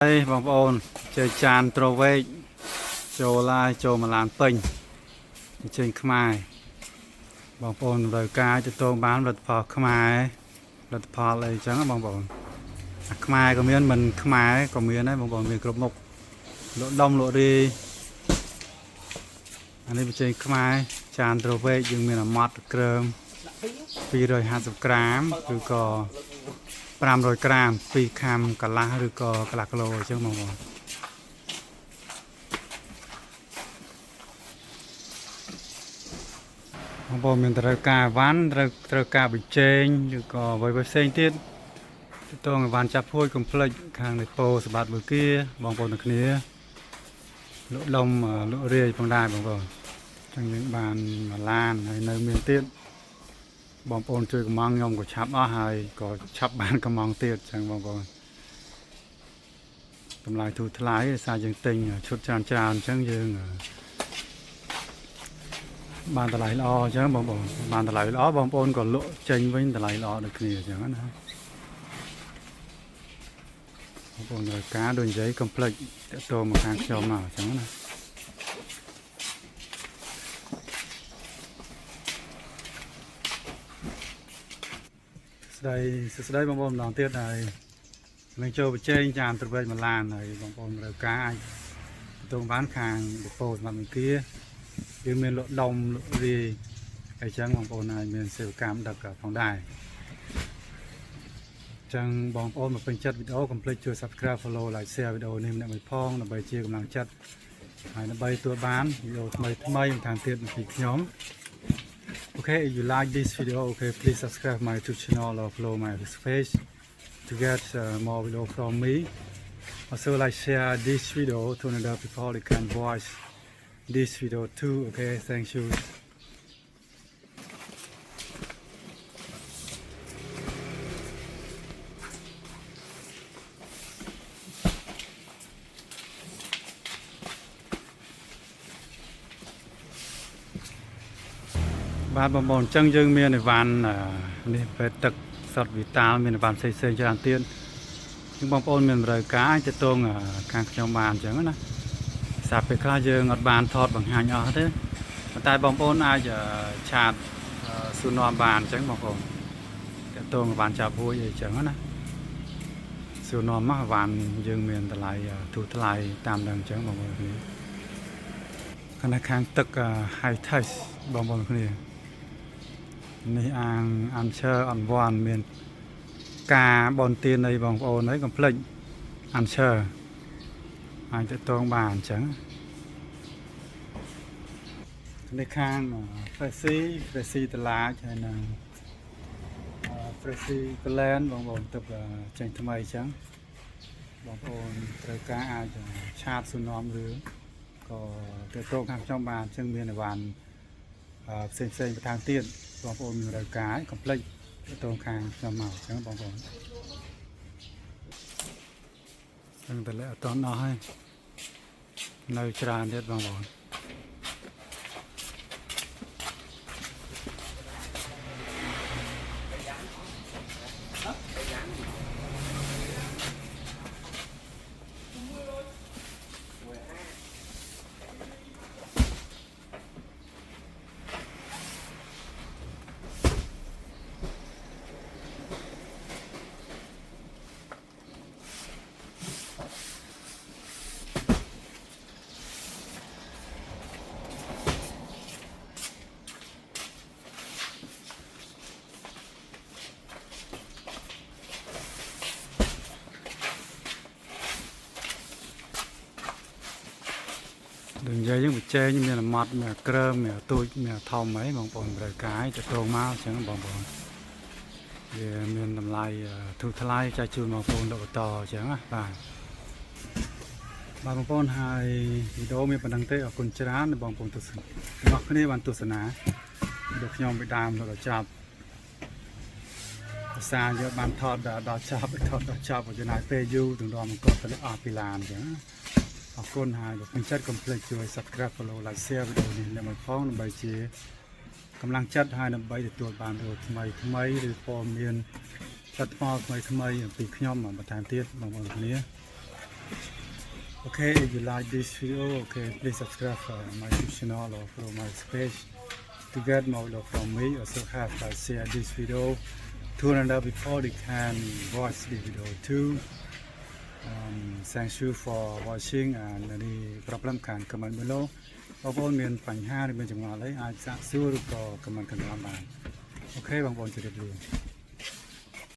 Đâyបងប្អូនchơiចានត្រូវេកចូលឡាយចូលមកឡានពេញចេញខ្មែរបងប្អូនត្រូវការទៅតងបានផលិតផលខ្មែរផលិតផលអីចឹងបងប្អូនអាខ្មែរក៏មានមិនខ្មែរក៏មានដែរបងប្អូនមានគ្រប់មុខលក់ដុំលក់រីអានេះចេញខ្មែរចានត្រូវេកយើងមានអាម៉ត់គ្រើម250ក្រាមឬក៏500ក្រាម2ខាំកន្លះឬក៏កន្លះគីឡូអញ្ចឹងបងប្អូនបងប្អូនមានត្រូវការវ៉ាន់ត្រូវការបញ្ចេញឬក៏អ្វីផ្សេងទៀតតើងវ៉ាន់ចាប់ភួយកុំភ្លេចខាងនៃពោសម្បត្តិមួយkiaបងប្អូនទាំងគ្នាលក់ដុំលក់រាយផងដែរបងប្អូនចឹងយើងបានមួយឡានហើយនៅមានទៀតបងប្អូនជួយកំងខ្ញុំក៏ឆាប់អស់ហើយក៏ឆាប់បានកំងទៀតចឹងបងប្អូនតម្លៃធូរថ្លៃដោយសារយើងទិញឈុតច្រើនអញ្ចឹងយើងបានតម្លៃល្អអញ្ចឹងបងប្អូនបានតម្លៃល្អបងប្អូនក៏លក់ចេញវិញតម្លៃល្អដូចគ្នាអញ្ចឹងណាបងប្អូនត្រូវការដូចនិយាយកុំភ្លេចតទៅមកខាងខ្ញុំមកអញ្ចឹងណាស្ដីបងប្អូនម្ដងទៀតហើយនឹងចូលបញ្ចេញចានត្រវេកមួយឡានហើយបងប្អូនត្រូវការអាចទៅបានខាងដេប៉ូសម្រាប់មួយkiaយើងមានលក់ដុំលក់រីអញ្ចឹងបងប្អូនអាចមានសេវាកម្មដឹកផងដែរអញ្ចឹងបងប្អូនមកពេញចិត្តវីដេអូកុំភ្លេចជួយ Subscribe Follow Like Share វីដេអូនេះម្នាក់មួយផងដើម្បីជាកម្លាំងចិត្តហើយដើម្បីទទួលបានវីដេអូថ្មីបន្ថែមទៀតពីខ្ញុំ Okay, if you like this video, okay, please subscribe my YouTube channel or follow my page to get more video from me. Also, like share this video to another people who can watch this video too. Okay, thank you. បាទបងប្អូនអញ្ចឹងយើងមានអីវ៉ាន់នេះពេលទឹកសុទ្ធវីតាល់មានអីវ៉ាន់ផ្សេងច្រើនទៀតយើងបងប្អូនមានតម្រូវការទៅតងខាងខ្ញុំបានអញ្ចឹងណាសារពេលខ្លះយើងអត់បានថតបង្ហាញអស់ទេប៉ុន្តែបងប្អូនអាចឆាតសួរនាំបានអញ្ចឹងបងប្អូនទៅតងបានចាប់ហួយអីអញ្ចឹងណាសួរនាំមកវ៉ាន់យើងមានតម្លៃធូរថ្លៃតាមនឹងអញ្ចឹងបងប្អូនគ្នាខាងទឹក high touch បងប្អូនគ្នានេះអានឈើអនវ៉ាន់មានការបនទាននៃបងប្អូនហើយកុំភ្លេចអានឈើអាចទៅតងបានអញ្ចឹងនេះខាង Fresh តឡាចហើយនឹង Fresh Plan បងប្អូនទឹកចេញថ្មីអញ្ចឹងបងប្អូនត្រូវការអាចឆាតសួរនាំឬក៏ទៅតងខាងខ្ញុំបានអញ្ចឹងមានអីវ៉ាន់ផ្សេងបន្ថែមទៀតបងប្អូនមានរកការកុំភ្លេចទៅខាងខ្ញុំមកអញ្ចឹងបងប្អូនហ្នឹងតែអត់តន់អស់ហើយនៅច្រើនទៀតបងប្អូនដូចនិយាយយើងបញ្ចេញមានម៉ត់មានក្រើមមានទូចមានធំអីបងប្អូនត្រូវការទៅតងមកអញ្ចឹងបងប្អូនវាមានតម្លៃធូរថ្លៃចែកជូនបងប្អូនលោកបន្តអញ្ចឹងណាបាទបងប្អូនហើយវីដេអូមានប៉ុណ្្នឹងទេអរគុណច្រើនបងប្អូនទស្សនារបស់គ្នាបានទស្សនាដូចខ្ញុំពីដើមដល់ចប់ភាសាយកបានថតដល់ចប់ថតដល់ចប់ចំណាយពេលយូរទាំងដល់មកគាត់ទៅអស់ពីឡានអញ្ចឹងអរគុណហើយបើពេញចិត្តកុំភ្លេចជួយ Subscribe Follow Like Share វីដេអូនេះដើម្បីផងដើម្បីជាកម្លាំងចិត្តហើយដើម្បីទទួលបានវីដេអូថ្មីឬព័ត៌មានផលិតផលថ្មីអំពីខ្ញុំបន្ថែមទៀតបងប្អូនគ្នា Okay, if you like this video, okay, please subscribe my YouTube channel or follow my page to get more video from me. Also have share this video to another before they can watch the video too. Thank you for watching and any problem can comment below. បងប្អូនមានបញ្ហាឬមានចម្ងល់អីអាចសាកសួរឬក៏ comment ខាងក្រោមបានអូខេបងប្អូនជម្រាបលា